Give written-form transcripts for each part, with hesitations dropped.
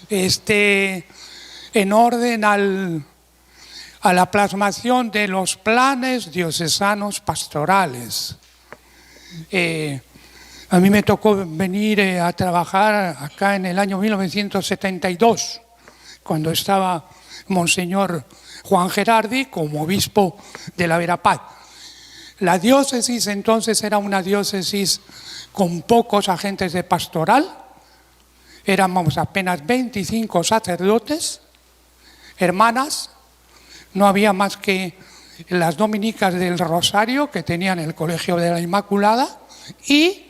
en orden a la plasmación de los planes diocesanos pastorales. A mí me tocó venir a trabajar acá en el año 1972, cuando estaba Monseñor Juan Gerardi como obispo de la Verapaz. La diócesis entonces era una diócesis con pocos agentes de pastoral, éramos apenas 25 sacerdotes, hermanas, no había más que las dominicas del Rosario que tenían el Colegio de la Inmaculada y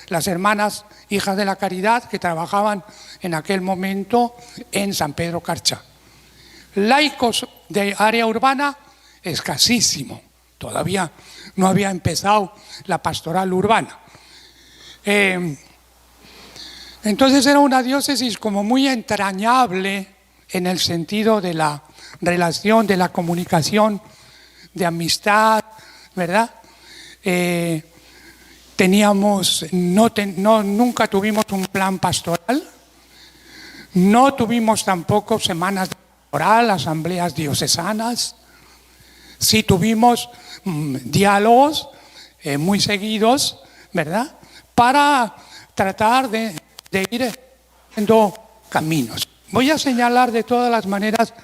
las hermanas hijas de la Caridad que trabajaban en aquel momento en San Pedro Carcha. Laicos de área urbana, escasísimo, todavía no había empezado la pastoral urbana. Entonces era una diócesis como muy entrañable en el sentido de la relación, de la comunicación, de amistad, ¿verdad? Nunca tuvimos un plan pastoral, no tuvimos tampoco semanas de pastoral, asambleas diocesanas, sí tuvimos diálogos muy seguidos, ¿verdad?, para tratar de ir haciendo caminos. Voy a señalar de todas las maneras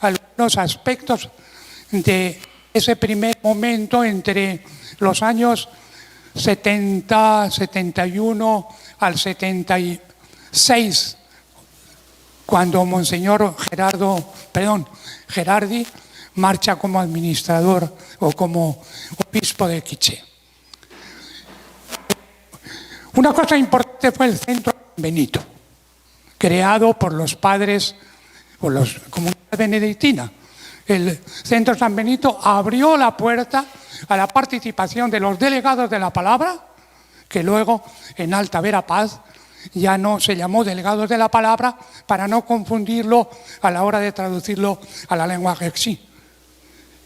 algunos aspectos de ese primer momento entre los años 70, 71 al 76, cuando Monseñor Gerardi marcha como administrador o como obispo de Quiché. Una cosa importante fue el Centro San Benito, creado por los padres, por la comunidad benedictina. El Centro San Benito abrió la puerta a la participación de los delegados de la palabra, que luego en Alta Verapaz ya no se llamó delegados de la palabra para no confundirlo a la hora de traducirlo a la lengua jexí.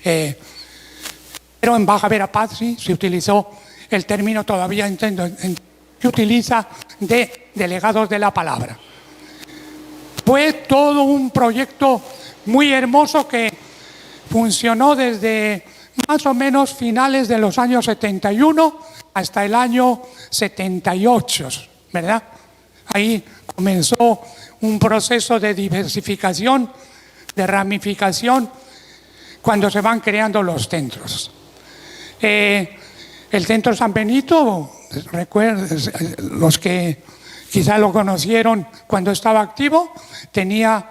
Pero en Baja Verapaz sí se utilizó el término, todavía se utiliza, de delegados de la palabra. Fue todo un proyecto muy hermoso que funcionó desde más o menos finales de los años 71 hasta el año 78, ¿verdad? Ahí comenzó un proceso de diversificación, de ramificación, cuando se van creando los centros. El Centro San Benito, los que quizá lo conocieron cuando estaba activo, tenía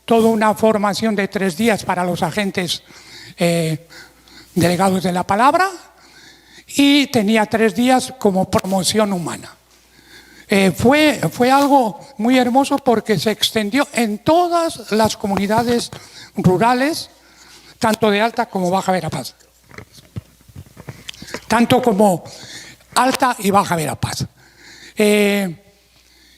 toda una formación de 3 días para los agentes delegados de la palabra y tenía 3 días como promoción humana. Fue algo muy hermoso porque se extendió en todas las comunidades rurales, tanto de Alta como Baja Verapaz. Tanto como Alta y Baja Verapaz.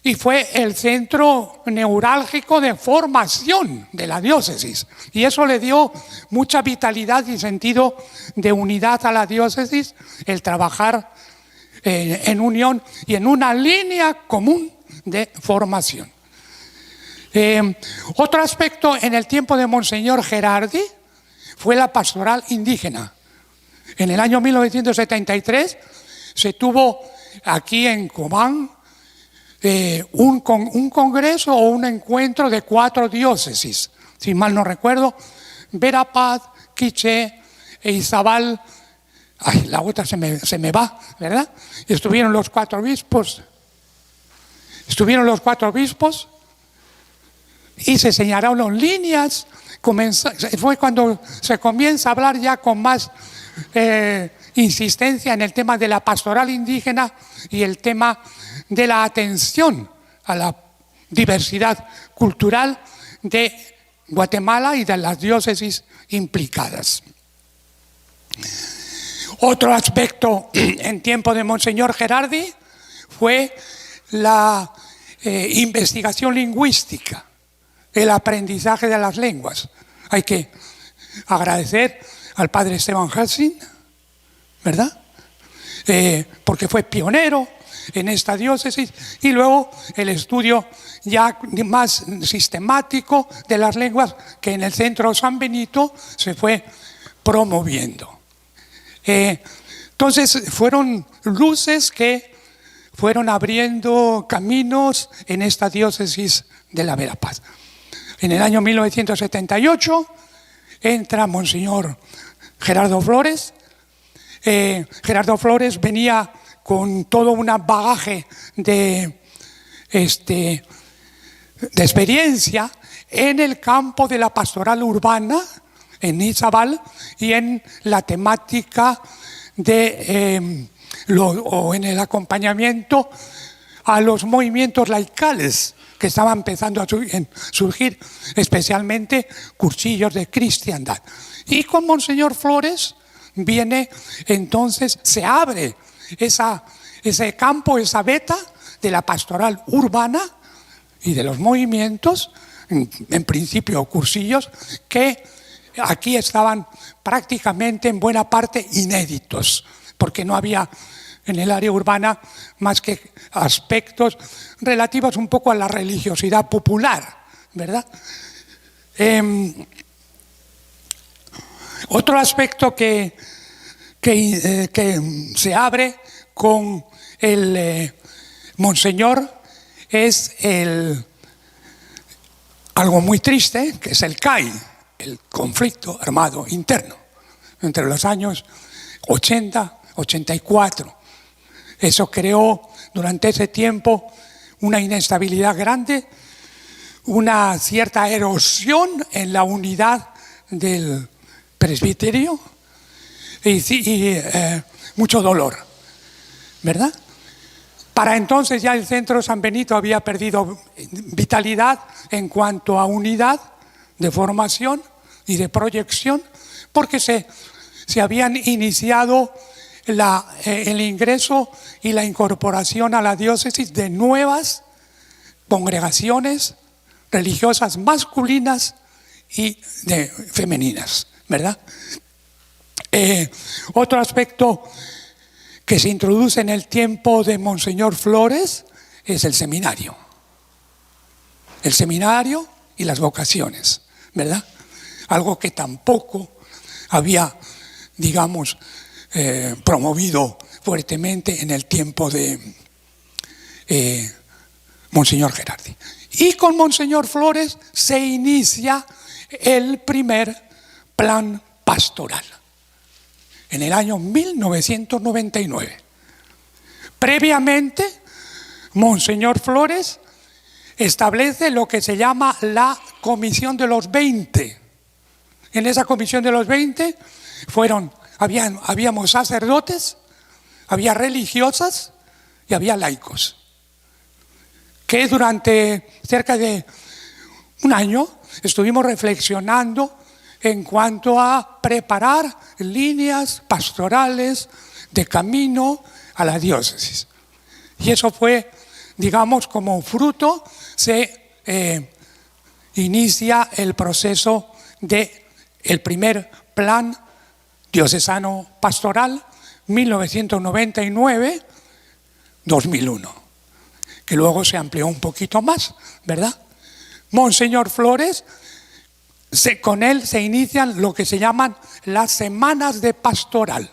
Y fue el centro neurálgico de formación de la diócesis. Y eso le dio mucha vitalidad y sentido de unidad a la diócesis, el trabajar en unión y en una línea común de formación. Otro aspecto en el tiempo de Monseñor Gerardi fue la pastoral indígena. En el año 1973 se tuvo aquí en Cobán un congreso o un encuentro de 4 diócesis, si mal no recuerdo, Verapaz, Quiché e Izabal. Ay, la otra se me va, ¿verdad? Estuvieron los 4 obispos. Y se señalaron líneas. Fue cuando se comienza a hablar ya con más insistencia en el tema de la pastoral indígena y el tema de la atención a la diversidad cultural de Guatemala y de las diócesis implicadas. Otro aspecto en tiempo de Monseñor Gerardi fue la investigación lingüística, el aprendizaje de las lenguas. Hay que agradecer al padre Esteban Helsing, ¿verdad? Porque fue pionero en esta diócesis, y luego el estudio ya más sistemático de las lenguas que en el Centro San Benito se fue promoviendo. Entonces fueron luces que fueron abriendo caminos en esta diócesis de la Verapaz. En el año 1978 entra Monseñor Gerardo Flores. Gerardo Flores venía con todo un bagaje de experiencia en el campo de la pastoral urbana, en Izabal, y en la temática o en el acompañamiento a los movimientos laicales que estaban empezando a surgir, especialmente cursillos de cristiandad. Y con Monseñor Flores viene entonces, se abre ese campo, esa veta de la pastoral urbana y de los movimientos, en principio cursillos, que aquí estaban prácticamente en buena parte inéditos, porque no había en el área urbana más que aspectos relativos un poco a la religiosidad popular, ¿verdad? Otro aspecto que se abre con el Monseñor es algo muy triste, que es el CAI, el conflicto armado interno, entre los años 80, 84. Eso creó durante ese tiempo una inestabilidad grande, una cierta erosión en la unidad del presbiterio y mucho dolor, ¿verdad? Para entonces ya el Centro San Benito había perdido vitalidad en cuanto a unidad de formación y de proyección, porque se habían iniciado el ingreso y la incorporación a la diócesis de nuevas congregaciones religiosas masculinas y femeninas, ¿verdad? Otro aspecto que se introduce en el tiempo de Monseñor Flores es el seminario. El seminario y las vocaciones, ¿verdad? Algo que tampoco había, digamos, promovido fuertemente en el tiempo de Monseñor Gerardi. Y con Monseñor Flores se inicia el primer plan pastoral en el año 1999. Previamente, Monseñor Flores establece lo que se llama la Comisión de los 20. En esa Comisión de los 20 habíamos sacerdotes, había religiosas y había laicos, que durante cerca de un año estuvimos reflexionando en cuanto a preparar líneas pastorales de camino a la diócesis. Y eso fue, digamos, como fruto, se inicia el proceso del primer plan diocesano pastoral 1999-2001, que luego se amplió un poquito más, ¿verdad? Monseñor Flores, con él se inician lo que se llaman las semanas de pastoral,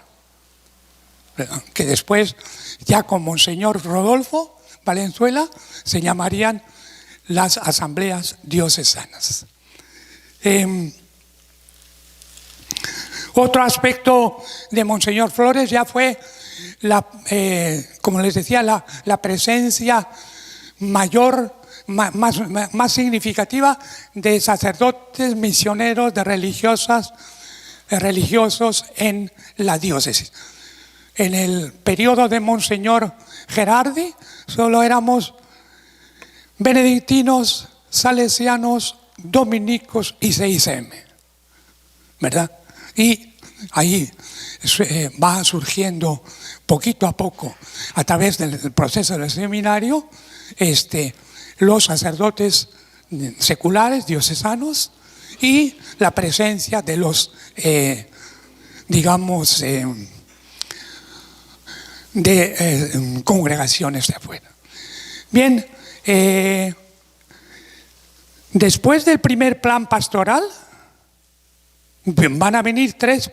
¿verdad? Que después, ya con Monseñor Rodolfo Valenzuela, se llamarían las asambleas diocesanas. Otro aspecto de Monseñor Flores ya fue, como les decía, la presencia mayor, más significativa de sacerdotes misioneros, de religiosos en la diócesis. En el periodo de Monseñor Gerardi solo éramos benedictinos, salesianos, dominicos y CICM, ¿verdad? Y ahí va surgiendo poquito a poco, a través del proceso del seminario, los sacerdotes seculares, diocesanos, y la presencia de los, de congregaciones de afuera. Bien, después del primer plan pastoral van a venir tres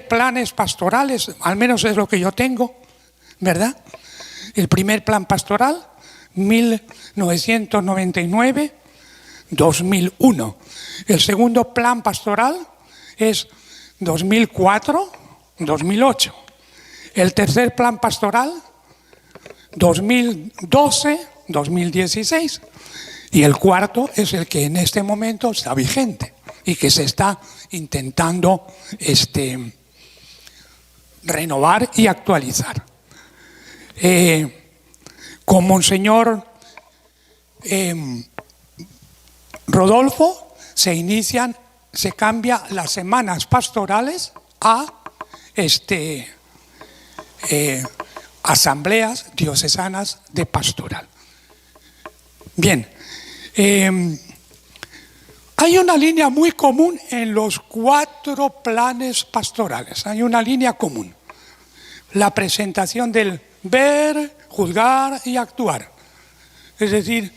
planes pastorales, al menos es lo que yo tengo, ¿verdad? El primer plan pastoral, 1999-2001. El segundo plan pastoral es 2004-2008. El tercer plan pastoral, 2012-2016. Y el cuarto es el que en este momento está vigente y que se está intentando renovar y actualizar. Con Monseñor Rodolfo se cambia las semanas pastorales a asambleas diocesanas de pastoral. Bien, hay una línea muy común en los 4 planes pastorales. Hay una línea común. La presentación del ver, juzgar y actuar. Es decir,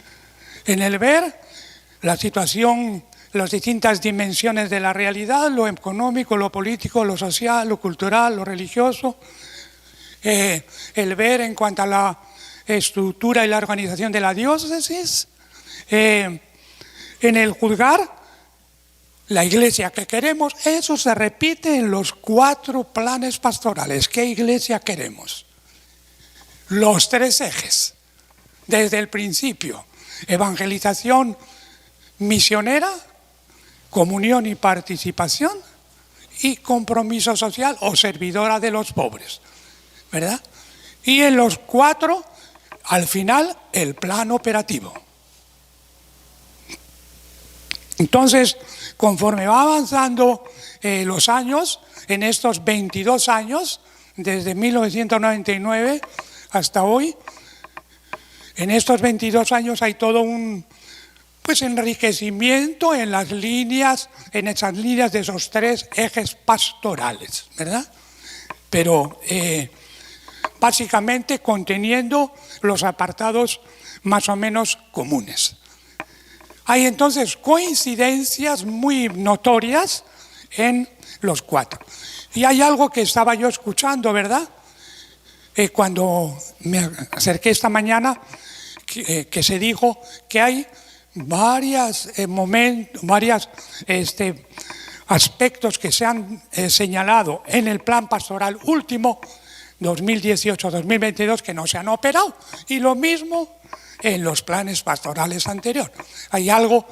en el ver, la situación, las distintas dimensiones de la realidad, lo económico, lo político, lo social, lo cultural, lo religioso. El ver en cuanto a la estructura y la organización de la diócesis. En el juzgar, la iglesia que queremos, eso se repite en los 4 planes pastorales. ¿Qué iglesia queremos? Los 3 ejes, desde el principio: evangelización misionera, comunión y participación, y compromiso social o servidora de los pobres, ¿verdad? Y en los 4, al final, el plan operativo. Entonces, conforme va avanzando los años, en estos 22 años, desde 1999 hasta hoy, en estos 22 años hay todo un enriquecimiento en las líneas, en esas líneas de esos 3 ejes pastorales, ¿verdad? Pero básicamente conteniendo los apartados más o menos comunes. Hay entonces coincidencias muy notorias en los 4. Y hay algo que estaba yo escuchando, ¿verdad? Cuando me acerqué esta mañana, que se dijo que hay varios aspectos que se han señalado en el plan pastoral último, 2018-2022, que no se han operado. Y lo mismo en los planes pastorales anteriores. Hay algo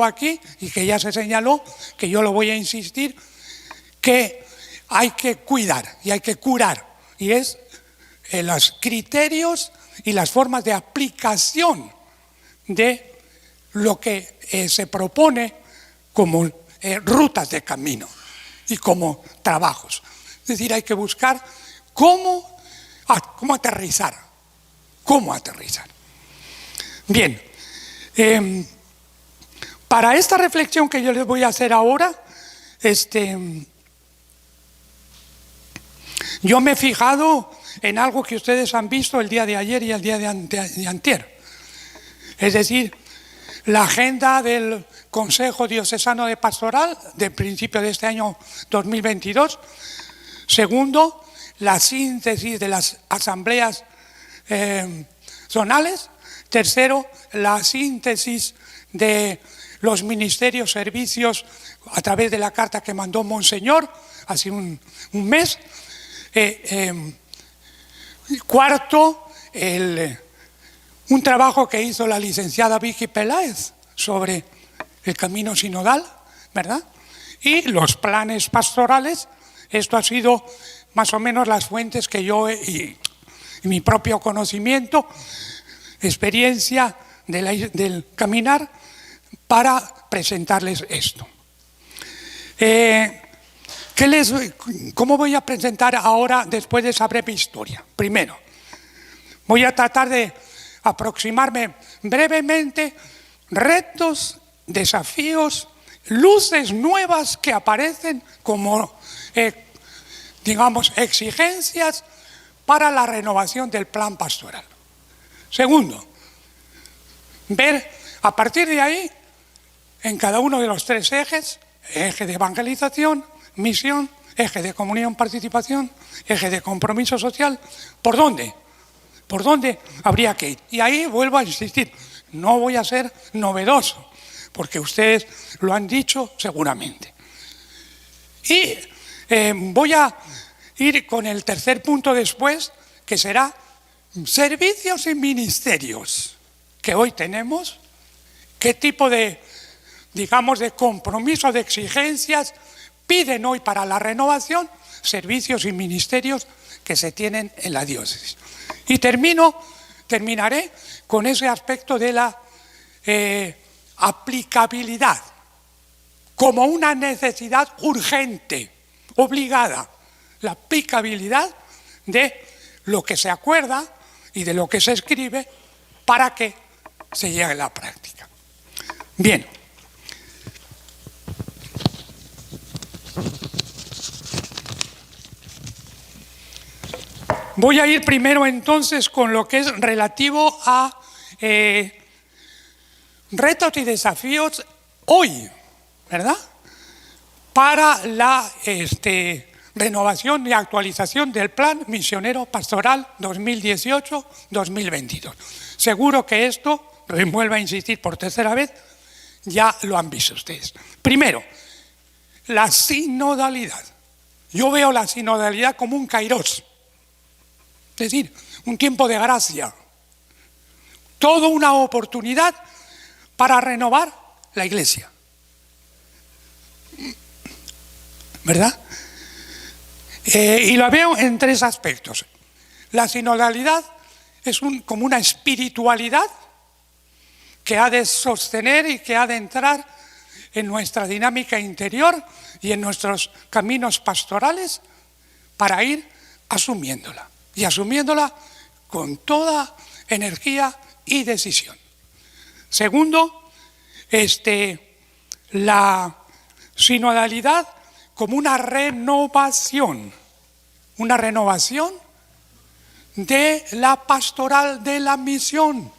aquí, y que ya se señaló, que yo lo voy a insistir, que hay que cuidar y hay que curar, y es los criterios y las formas de aplicación de lo que se propone como rutas de camino y como trabajos. Es decir, hay que buscar cómo aterrizar. Bien, para esta reflexión que yo les voy a hacer ahora, yo me he fijado en algo que ustedes han visto el día de ayer y el día de antier. Es decir, la agenda del Consejo Diocesano de Pastoral del principio de este año 2022. Segundo, la síntesis de las asambleas zonales. Tercero, la síntesis de los ministerios, servicios a través de la carta que mandó Monseñor hace un mes. Cuarto, un trabajo que hizo la licenciada Vicky Peláez sobre el camino sinodal, ¿verdad? Y los planes pastorales. Esto ha sido más o menos las fuentes que yo y mi propio conocimiento, experiencia del caminar, para presentarles esto. ¿Cómo voy a presentar ahora después de esa breve historia? Primero, voy a tratar de aproximarme brevemente retos, desafíos, luces nuevas que aparecen como, exigencias para la renovación del plan pastoral. Segundo, ver a partir de ahí, en cada uno de los 3 ejes, eje de evangelización, misión, eje de comunión, participación, eje de compromiso social, ¿por dónde? ¿Por dónde habría que ir? Y ahí vuelvo a insistir, no voy a ser novedoso, porque ustedes lo han dicho seguramente. Y voy a ir con el tercer punto después, que será servicios y ministerios que hoy tenemos, qué tipo de, digamos, de compromiso, de exigencias piden hoy para la renovación, servicios y ministerios que se tienen en la diócesis. Y terminaré con ese aspecto de la aplicabilidad como una necesidad urgente, obligada, la aplicabilidad de lo que se acuerda y de lo que se escribe para que se llegue a la práctica. Bien. Voy a ir primero entonces con lo que es relativo a retos y desafíos hoy, ¿verdad? Para la renovación y actualización del Plan Misionero Pastoral 2018-2022. Seguro que esto, vuelvo a insistir por tercera vez, ya lo han visto ustedes. Primero, la sinodalidad. Yo veo la sinodalidad como un kairos. Es decir, un tiempo de gracia, toda una oportunidad para renovar la Iglesia, ¿verdad? Y lo veo en 3 aspectos. La sinodalidad es como una espiritualidad que ha de sostener y que ha de entrar en nuestra dinámica interior y en nuestros caminos pastorales para ir asumiéndola. Y asumiéndola con toda energía y decisión. Segundo, la sinodalidad como una renovación de la pastoral, de la misión,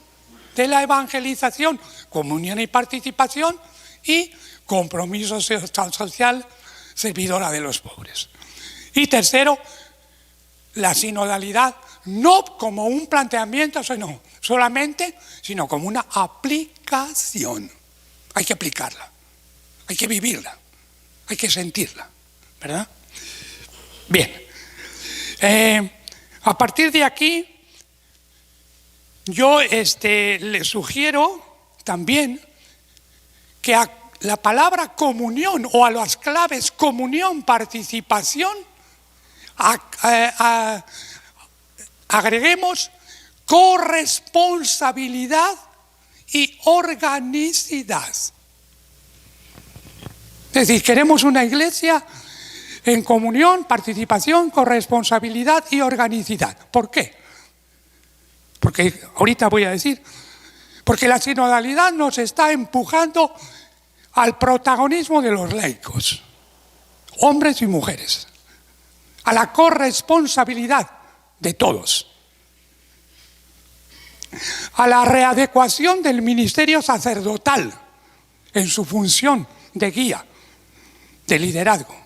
de la evangelización, comunión y participación y compromiso social, servidora de los pobres. Y tercero, la sinodalidad no como un planteamiento solamente, sino como una aplicación. Hay que aplicarla, hay que vivirla, hay que sentirla, ¿verdad? Bien, a partir de aquí, yo le sugiero también que a la palabra comunión o a las claves comunión, participación, agreguemos corresponsabilidad y organicidad. Es decir, queremos una iglesia en comunión, participación, corresponsabilidad y organicidad. ¿Por qué? Porque ahorita voy a decir, porque la sinodalidad nos está empujando al protagonismo de los laicos, hombres y mujeres, a la corresponsabilidad de todos, a la readecuación del ministerio sacerdotal en su función de guía, de liderazgo,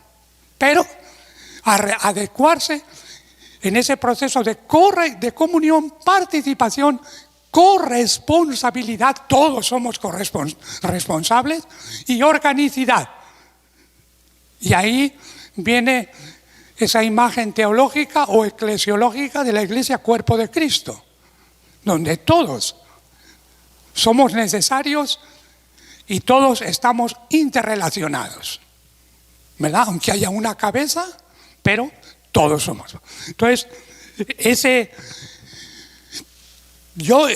pero a adecuarse en ese proceso de comunión, participación, corresponsabilidad, todos somos responsables, y organicidad. Y ahí viene esa imagen teológica o eclesiológica de la Iglesia Cuerpo de Cristo, donde todos somos necesarios y todos estamos interrelacionados, ¿verdad? Aunque haya una cabeza, pero todos somos. Entonces, yo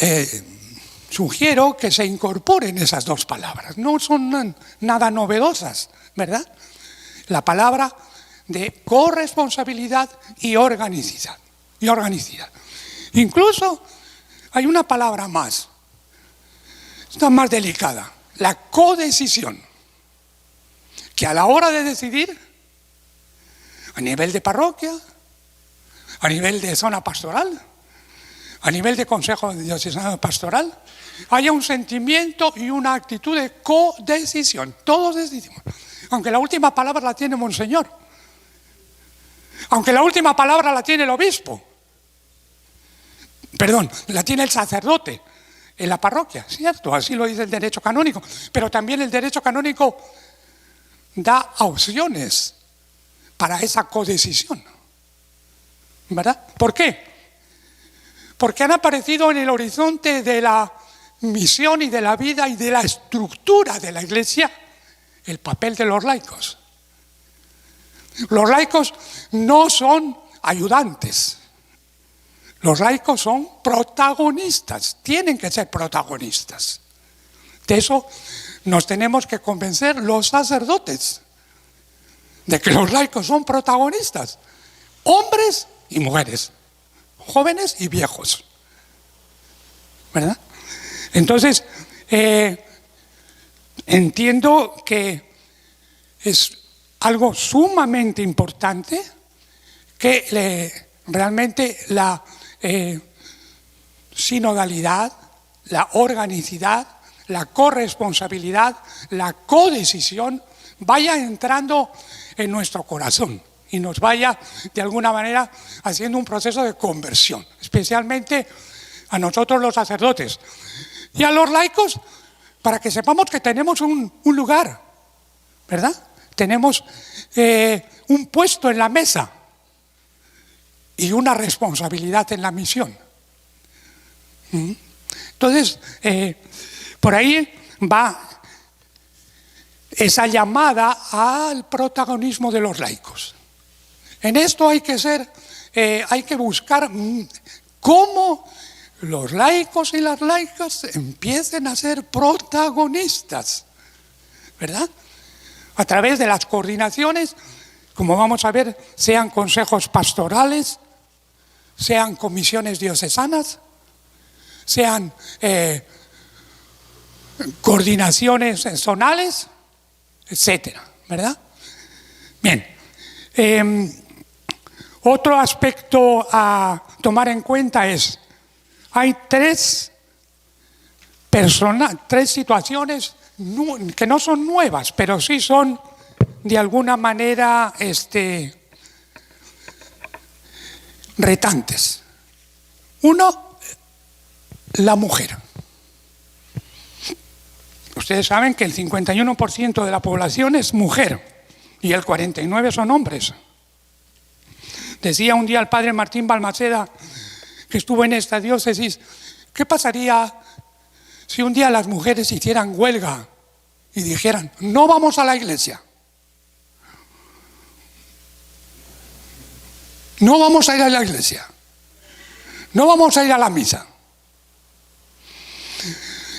sugiero que se incorporen esas 2 palabras. No son nada novedosas, ¿verdad? La palabra de corresponsabilidad y organicidad. Incluso hay una palabra más, está más delicada, la codecisión, que a la hora de decidir, a nivel de parroquia, a nivel de zona pastoral, a nivel de consejo diocesano pastoral, haya un sentimiento y una actitud de codecisión. Todos decidimos. Aunque la última palabra la tiene Monseñor. Aunque la última palabra la tiene el obispo. Perdón, la tiene el sacerdote en la parroquia, ¿cierto? Así lo dice el derecho canónico. Pero también el derecho canónico da opciones para esa codecisión. ¿Verdad? ¿Por qué? Porque han aparecido en el horizonte de la misión y de la vida y de la estructura de la Iglesia el papel de los laicos. Los laicos no son ayudantes. Los laicos son protagonistas, tienen que ser protagonistas. De eso nos tenemos que convencer los sacerdotes, de que los laicos son protagonistas, hombres y mujeres, jóvenes y viejos, ¿verdad? Entonces, entiendo que es algo sumamente importante que realmente la sinodalidad, la organicidad, la corresponsabilidad, la codecisión vaya entrando en nuestro corazón y nos vaya de alguna manera haciendo un proceso de conversión, especialmente a nosotros los sacerdotes y a los laicos, para que sepamos que tenemos un lugar, ¿verdad? Tenemos un puesto en la mesa y una responsabilidad en la misión. Entonces, por ahí va esa llamada al protagonismo de los laicos. En esto hay que buscar cómo los laicos y las laicas empiecen a ser protagonistas, ¿verdad? A través de las coordinaciones, como vamos a ver, sean consejos pastorales, sean comisiones diocesanas, sean coordinaciones zonales, etcétera, ¿verdad? Bien. Otro aspecto a tomar en cuenta es, hay tres situaciones que no son nuevas, pero sí son de alguna manera retantes. Uno, la mujer. Ustedes saben que el 51% de la población es mujer y el 49% son hombres. Decía un día el padre Martín Balmaceda, que estuvo en esta diócesis, ¿qué pasaría si un día las mujeres hicieran huelga y dijeran, no vamos a la iglesia? No vamos a ir a la iglesia. No vamos a ir a la misa.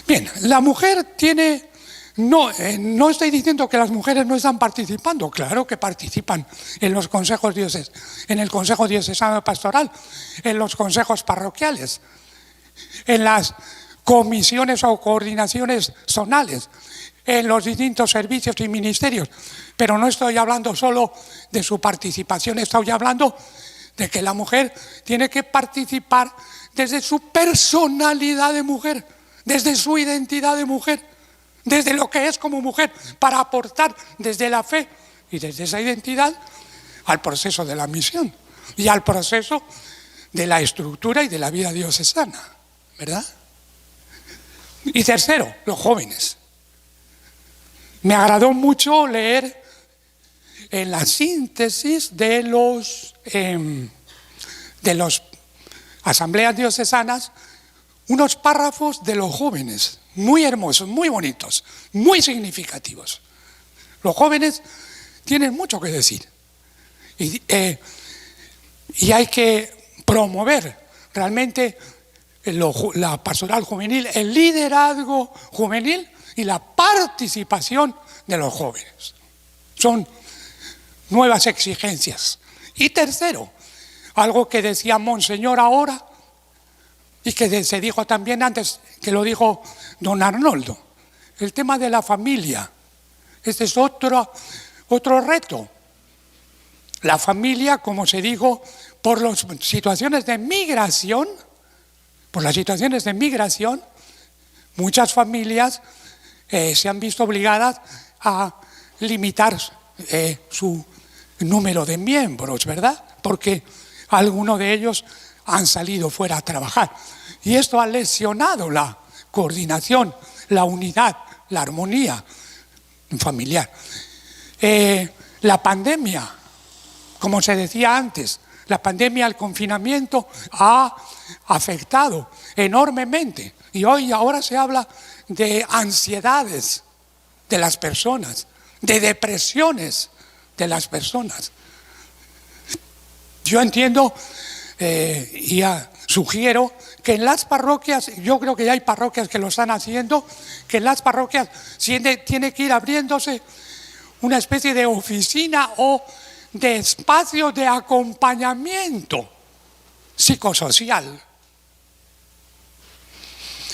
Bien, la mujer tiene... No estoy diciendo que las mujeres no están participando, claro que participan en los consejos en el Consejo Diocesano Pastoral, en los consejos parroquiales, en las comisiones o coordinaciones zonales, en los distintos servicios y ministerios. Pero no estoy hablando solo de su participación, estoy hablando de que la mujer tiene que participar desde su personalidad de mujer, desde su identidad de mujer, desde lo que es como mujer, para aportar desde la fe y desde esa identidad al proceso de la misión y al proceso de la estructura y de la vida diocesana, ¿verdad? Y tercero, los jóvenes. Me agradó mucho leer en la síntesis de los asambleas diocesanas unos párrafos de los jóvenes, muy hermosos, muy bonitos, muy significativos. Los jóvenes tienen mucho que decir y hay que promover realmente la pastoral juvenil, el liderazgo juvenil y la participación de los jóvenes. Son nuevas exigencias. Y tercero, algo que decía Monseñor ahora y que se dijo también antes, que lo dijo don Arnoldo, el tema de la familia. Este es otro reto. La familia, como se dijo, por las situaciones de migración, muchas familias se han visto obligadas a limitar su número de miembros, ¿verdad? Porque algunos de ellos han salido fuera a trabajar. Y esto ha lesionado la coordinación, la unidad, la armonía familiar. La pandemia, como se decía antes, la pandemia, el confinamiento ha afectado enormemente. Y ahora se habla de ansiedades de las personas, de depresiones de las personas. Yo entiendo y sugiero que en las parroquias, yo creo que ya hay parroquias que lo están haciendo, que en las parroquias tiene que ir abriéndose una especie de oficina o de espacio de acompañamiento psicosocial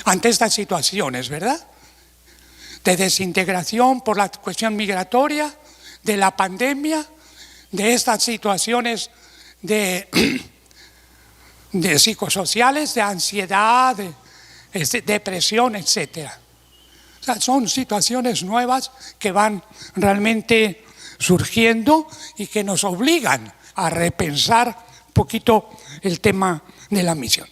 ante estas situaciones, ¿verdad? De desintegración por la cuestión migratoria, de la pandemia, de estas situaciones de psicosociales, de ansiedad, de depresión, etc. O sea, son situaciones nuevas que van realmente surgiendo y que nos obligan a repensar un poquito el tema de la misión.